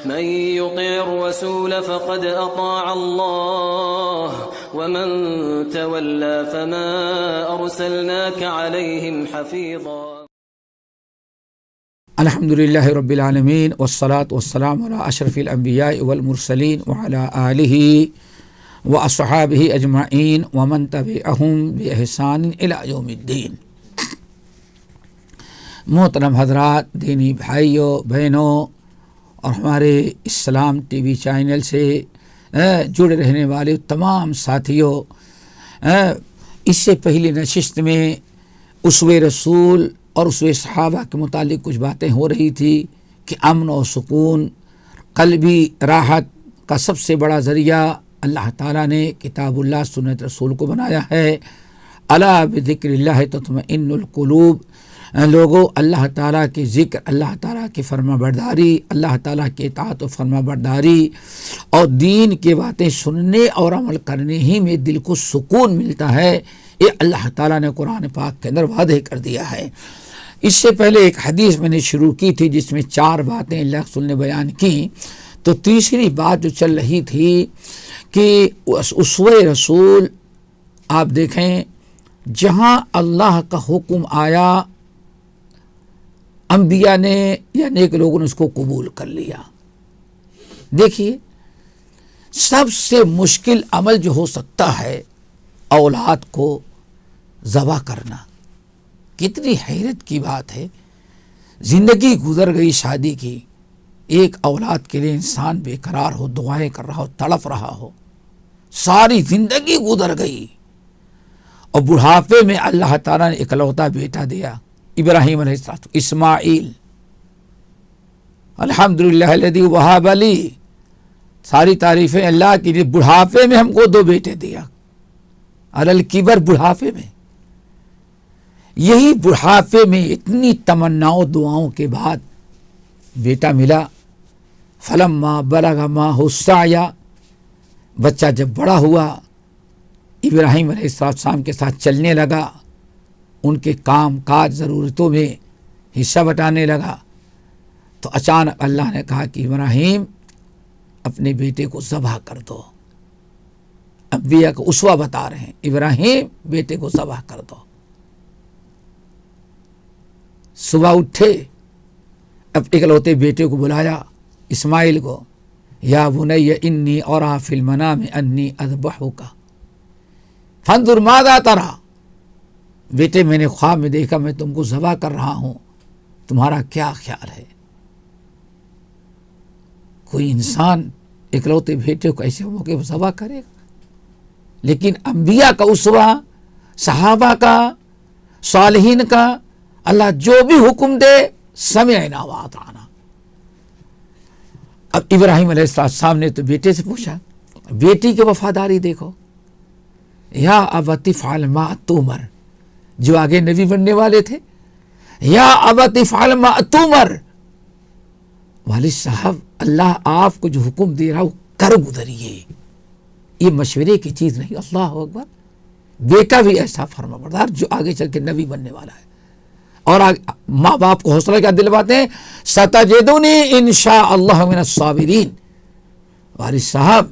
من يطع الرسول فقد أطاع الله ومن تولى فما أرسلناك عليهم حفيظا. الحمد للہ رب العالمین والصلاة والسلام علی اشرف الانبیاء والمرسلین وعلی آلہ واصحابہ اجمعین ومن تبعہم بإحسان الی یوم الدین. محترم حضرات، دینی بھائیوں بہنوں اور ہمارے اسلام ٹی وی چینل سے جڑے رہنے والے تمام ساتھیوں، اس سے پہلی نشست میں اسوہ رسول اور اسوہ صحابہ کے متعلق کچھ باتیں ہو رہی تھی کہ امن و سکون، قلبی راحت کا سب سے بڑا ذریعہ اللہ تعالیٰ نے کتاب اللہ سنت رسول کو بنایا ہے. الا بذکر اللہ تطمئن القلوب. لوگوں، اللہ تعالیٰ کے ذکر، اللہ تعالیٰ کی فرما برداری، اللہ تعالیٰ کی اطاعت و فرما برداری اور دین کی باتیں سننے اور عمل کرنے ہی میں دل کو سکون ملتا ہے. یہ اللہ تعالیٰ نے قرآن پاک کے اندر واضح کر دیا ہے. اس سے پہلے ایک حدیث میں نے شروع کی تھی جس میں 4 باتیں اللہ رسول نے بیان کی. تو تیسری بات جو چل رہی تھی کہ اسوہ رسول، آپ دیکھیں جہاں اللہ کا حکم آیا انبیاء نے یا نیک لوگوں نے اس کو قبول کر لیا. دیکھیے، سب سے مشکل عمل جو ہو سکتا ہے اولاد کو ذبح کرنا. کتنی حیرت کی بات ہے، زندگی گزر گئی شادی کی، ایک اولاد کے لیے انسان بے قرار ہو، دعائیں کر رہا ہو، تڑپ رہا ہو، ساری زندگی گزر گئی اور بڑھاپے میں اللہ تعالیٰ نے اکلوتا بیٹا دیا، ابراہیم علیہ السلام، اسماعیل. الحمدللہ الذی وہب لی، ساری تعریفیں اللہ کی. بڑھاپے میں ہم کو 2 بیٹے دیا، علی الکبر، بڑھاپے میں. یہی بڑھاپے میں اتنی تمناؤں دعاؤں کے بعد بیٹا ملا. فلما بلغ معہ السعی، بچہ جب بڑا ہوا، ابراہیم علیہ السلام کے ساتھ چلنے لگا، ان کے کام کاج ضرورتوں میں حصہ بٹانے لگا، تو اچانک اللہ نے کہا کہ ابراہیم اپنے بیٹے کو ذبح کر دو. انبیاء کو اسوہ بتا رہے ہیں، ابراہیم بیٹے کو ذبح کر دو. صبح اٹھے، اب اکلوتے بیٹے کو بلایا، اسماعیل کو. یا بنی انی اری فی المنام انی اذبحک فانظر ماذا تری. بیٹے، میں نے خواب میں دیکھا میں تم کو ذبح کر رہا ہوں، تمہارا کیا خیال ہے؟ کوئی انسان اکلوتے بیٹے کو ایسے موقع پر ذبح کرے گا؟ لیکن انبیاء کا اسوہ، صحابہ کا، صالحین کا، اللہ جو بھی حکم دے سمعنا واطعنا. اب ابراہیم علیہ السلام نے تو بیٹے سے پوچھا، بیٹی کی وفاداری دیکھو. یا ابت افعل ما تؤمر، جو آگے نبی بننے والے تھے، یا ابت افعل ما تؤمر. والد صاحب، اللہ آپ کو جو حکم دے رہا وہ کر گزریے، یہ مشورے کی چیز نہیں. اللہ اکبر. بیٹا بھی ایسا فرما بردار جو آگے چل کے نبی بننے والا ہے. اور ماں باپ کو حوصلہ کیا دلواتے ہیں؟ ستجدونی انشاء اللہ من الصابرین. والد صاحب،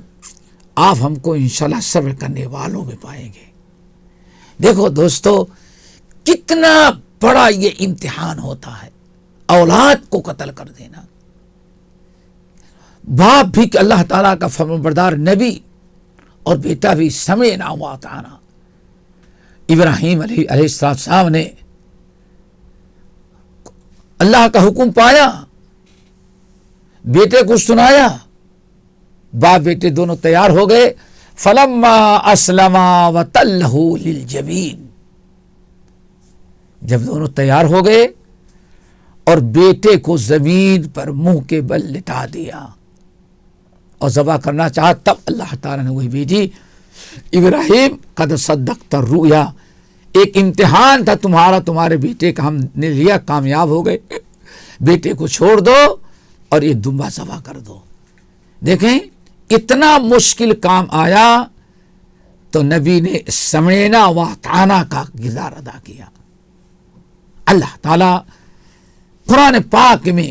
آپ ہم کو انشاءاللہ صبر کرنے والوں میں پائیں گے. دیکھو دوستو، کتنا بڑا یہ امتحان ہوتا ہے اولاد کو قتل کر دینا. باپ بھی کہ اللہ تعالیٰ کا فرمانبردار نبی اور بیٹا بھی سمعنا واطعنا. ابراہیم علیہ السلام نے اللہ کا حکم پایا، بیٹے کو سنایا، باپ بیٹے دونوں تیار ہو گئے. فلما اسلما وتلہ للجبین، جب دونوں تیار ہو گئے اور بیٹے کو زمین پر منہ کے بل لٹا دیا اور ذبح کرنا چاہا، تب اللہ تعالیٰ نے وہی بھیجی، ابراہیم قد صدقت الرؤیا. ایک امتحان تھا تمہارا، تمہارے بیٹے کا ہم نے لیا، کامیاب ہو گئے. بیٹے کو چھوڑ دو اور یہ دمبا ذبح کر دو. دیکھیں اتنا مشکل کام آیا تو نبی نے سمعنا واطعنا کا کردار ادا کیا. اللہ تعالیٰ قرآن پاک میں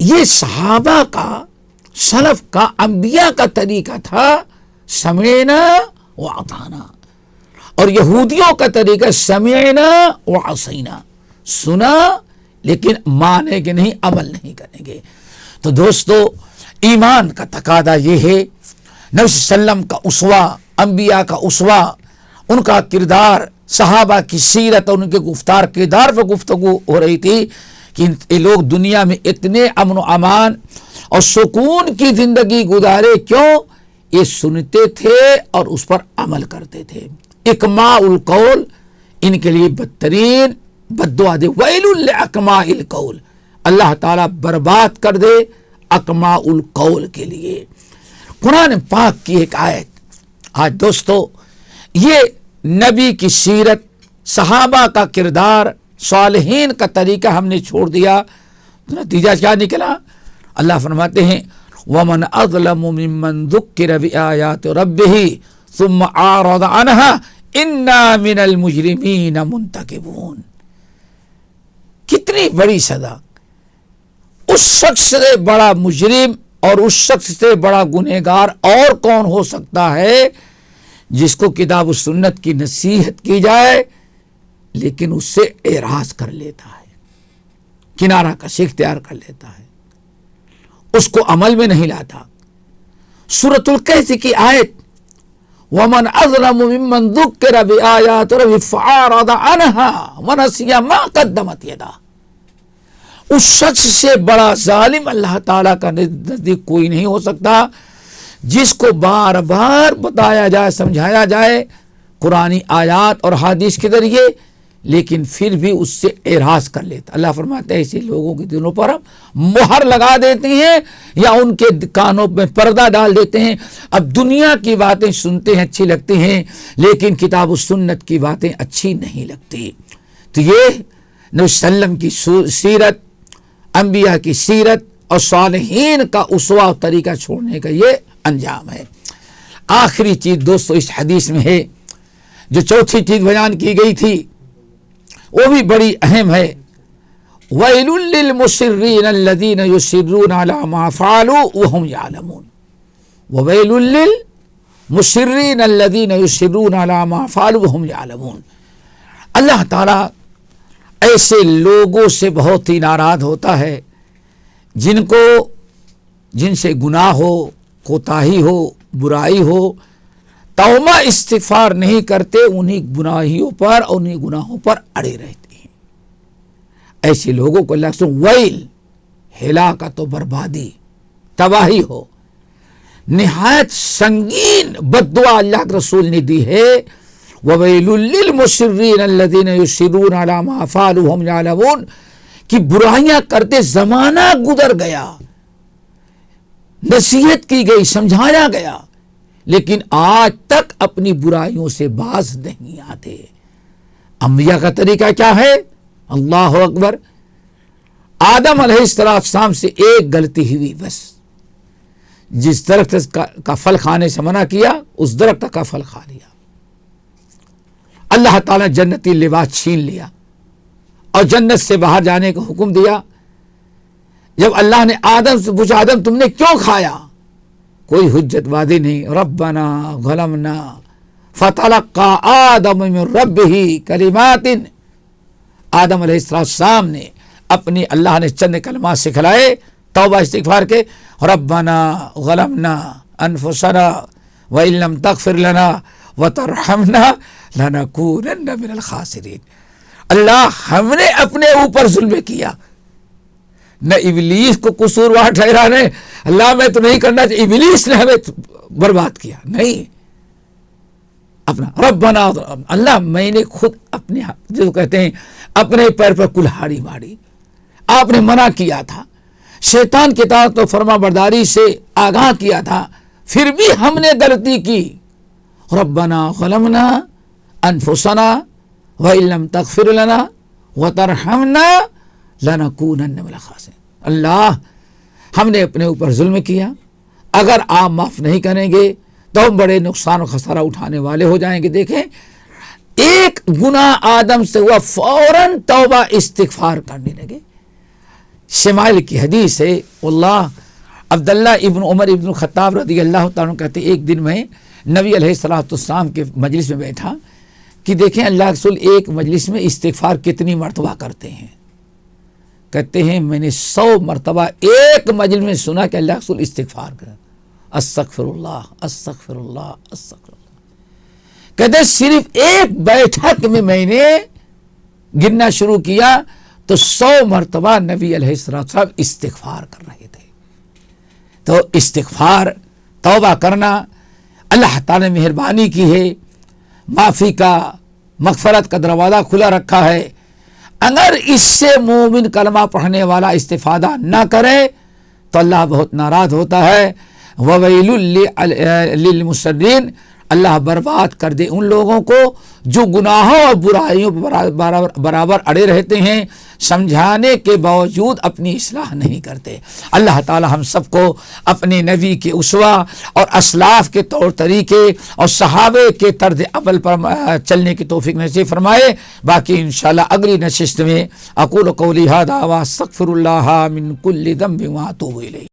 یہ صحابہ کا، سلف کا، انبیاء کا طریقہ تھا سمعنا وأطعنا، اور یہودیوں کا طریقہ سمعنا وعصینا، سنا لیکن مانیں گے نہیں، عمل نہیں کریں گے۔ تو دوستو، ایمان کا تقاضا یہ ہے، نبی صلی اللہ علیہ وسلم کا اسوہ، انبیاء کا اسوہ، ان کا کردار، صحابہ کی سیرت اور ان کے گفتار کردار پر گفتگو ہو رہی تھی کہ یہ لوگ دنیا میں اتنے امن و امان اور سکون کی زندگی گزارے کیوں؟ یہ سنتے تھے اور اس پر عمل کرتے تھے۔ اکماء القول ان کے لیے بدترین بد دعا دے، ویل لاکماء القول، اللہ تعالیٰ برباد کر دے اکماء القول کے لیے۔ قرآن پاک کی ایک آیت، آج دوستو یہ نبی کی سیرت، صحابہ کا کردار، صالحین کا طریقہ ہم نے چھوڑ دیا تو نتیجہ کیا نکلا؟ اللہ فرماتے ہیں وَمَنْ أَظْلَمُ مِمَّنْ ذُكِّرَ بِآيَاتِ رَبِّهِ ثُمَّ أَعْرَضَ عَنْهَا إِنَّا مِنَ الْمُجْرِمِينَ مُنْتَقِمُونَ۔ کتنی بڑی سزا! اس شخص سے بڑا مجرم اور اس شخص سے بڑا گنہگار اور کون ہو سکتا ہے جس کو کتاب و سنت کی نصیحت کی جائے لیکن اس سے اعراض کر لیتا ہے، کنارہ کشی اختیار کر لیتا ہے، اس کو عمل میں نہیں لاتا۔ سورۃ الکہف کی آیت وَمَنْ أَظْلَمُ مِمَّنْ ذُكِّرَ بِآيَاتِ رَبِّهِ فَأَعْرَضَ عَنْهَا وَنَسِيَ مَا قَدَّمَتْ يَدَاهُ۔ اس شخص سے بڑا ظالم اللہ تعالیٰ کا نزدیک کوئی نہیں ہو سکتا جس کو بار بار بتایا جائے، سمجھایا جائے قرآنی آیات اور حدیث کے ذریعے، لیکن پھر بھی اس سے اعراض کر لیتا۔ اللہ فرماتے ہیں ایسے لوگوں کے دلوں پر ہم مہر لگا دیتے ہیں یا ان کے کانوں میں پردہ ڈال دیتے ہیں۔ اب دنیا کی باتیں سنتے ہیں، اچھی لگتی ہیں، لیکن کتاب و سنت کی باتیں اچھی نہیں لگتی۔ تو یہ نبی صلی اللہ علیہ وسلم کی سیرت، انبیاء کی سیرت اور صالحین کا اسوہ و طریقہ چھوڑنے کا یہ انجام ہے۔ آخری چیز دوستو اس حدیث میں ہے، جو چوتھی چیز بیان کی گئی تھی وہ بھی بڑی اہم ہے۔ وَيْلٌ لِّلْمُصِرِّينَ الَّذِينَ يُصِرُّونَ عَلَىٰ مَا فَعَلُوا وَهُمْ يَعْلَمُونَ۔ وَوَيْلٌ لِّلْمُصِرِّينَ الَّذِينَ يُصِرُّونَ عَلَىٰ مَا فَعَلُوا وَهُمْ يَعْلَمُونَ۔ اللہ تعالیٰ ایسے لوگوں سے بہت ہی ناراض ہوتا ہے جن سے گناہ ہو، کوتاہی ہو، برائی ہو، توبہ استغفار نہیں کرتے، انہی گناہیوں پر اور انہی گناہوں پر اڑے رہتے ہیں۔ ایسے لوگوں کو اللہ سے ویل، ہلاکت و بربادی، تباہی ہو، نہایت سنگین بد دعا اللہ کے رسول نے دی ہے۔ وَوَيْلٌ لِّلْمُصِرِّينَ الَّذِينَ يُصِرُّونَ عَلَىٰ مَا فَعَلُوا وَهُمْ يَعْلَمُونَ، کہ برائیاں کرتے زمانہ گزر گیا، نصیحت کی گئی، سمجھایا گیا، لیکن آج تک اپنی برائیوں سے باز نہیں آتے۔ انبیاء کا طریقہ کیا ہے؟ اللہ اکبر، آدم علیہ السلام سے ایک غلطی ہوئی، بس جس درخت کا پھل کھانے سے منع کیا اس درخت کا پھل کھا لیا، اللہ تعالیٰ جنتی لباس چھین لیا اور جنت سے باہر جانے کا حکم دیا۔ جب اللہ نے آدم سے پوچھا آدم تم نے کیوں کھایا؟ کوئی حجت وادی نہیں، ربنا ظلمنا فتلقى آدم من ربه کلمات، آدم علیہ السلام نے اپنی اللہ نے چند کلمات سکھلائے توبہ استغفار کے، ربنا ظلمنا انفسنا وان لم تغفر لنا وترحمنا لنکونن من الخاسرین۔ اللہ ہم نے اپنے اوپر ظلم کیا، نہ ابلیس کو قصوروار ٹھہرانے، اللہ میں تو نہیں کرنا چاہیے، ابلیس نے ہمیں برباد کیا، نہیں، اپنا ربنا اللہ میں نے خود اپنے جو کہتے ہیں اپنے پیر پر کلہاڑی ماری، آپ نے منع کیا تھا، شیطان کی اطاعت و فرما برداری سے آگاہ کیا تھا، پھر بھی ہم نے غلطی کی، ربنا ظلمنا انفسنا وان لم تغفر لنا وترحمنا لنکونن من الخاسرین۔ اللہ ہم نے اپنے اوپر ظلم کیا، اگر آپ معاف نہیں کریں گے تو ہم بڑے نقصان و خسارہ اٹھانے والے ہو جائیں گے۔ دیکھیں ایک گناہ آدم سے ہوا، فوراً توبہ استغفار کرنے لگے، شمائل کی حدیث ہے، اللہ عبداللہ ابن عمر ابن خطاب رضی اللہ تعالیٰ کہتے ایک دن میں نبی علیہ الصلوۃ والسلام کے مجلس میں بیٹھا کہ دیکھیں اللہ کے رسول ایک مجلس میں استغفار کتنی مرتبہ کرتے ہیں. کہتے ہیں میں نے 100 مرتبہ ایک مجلس میں سنا کہ اللہ کے رسول استغفار کریں، استغفر اللہ استغفر اللہ استغفر اللہ. کہتے صرف ایک بیٹھک میں نے گننا شروع کیا تو 100 مرتبہ نبی علیہ السلام استغفار کر رہے تھے. تو استغفار، توبہ کرنا، اللہ تعالی نے مہربانی کی ہے، معافی کا، مغفرت کا دروازہ کھلا رکھا ہے. اگر اس سے مومن کلمہ پڑھنے والا استفادہ نہ کرے تو اللہ بہت ناراض ہوتا ہے. وَوَيْلٌ لِّلْمُصَرِّينَ، اللہ برباد کر دے ان لوگوں کو جو گناہوں اور برائیوں برابر اڑے رہتے ہیں، سمجھانے کے باوجود اپنی اصلاح نہیں کرتے. اللہ تعالی ہم سب کو اپنے نبی کے اسوہ اور اسلاف کے طور طریقے اور صحابے کے طرز عمل پر چلنے کی توفیق نصیب فرمائے. باقی انشاءاللہ اگلی نشست میں اقول قولی ھذا واستغفر اللہ من کل ذنب واتوب الیہ.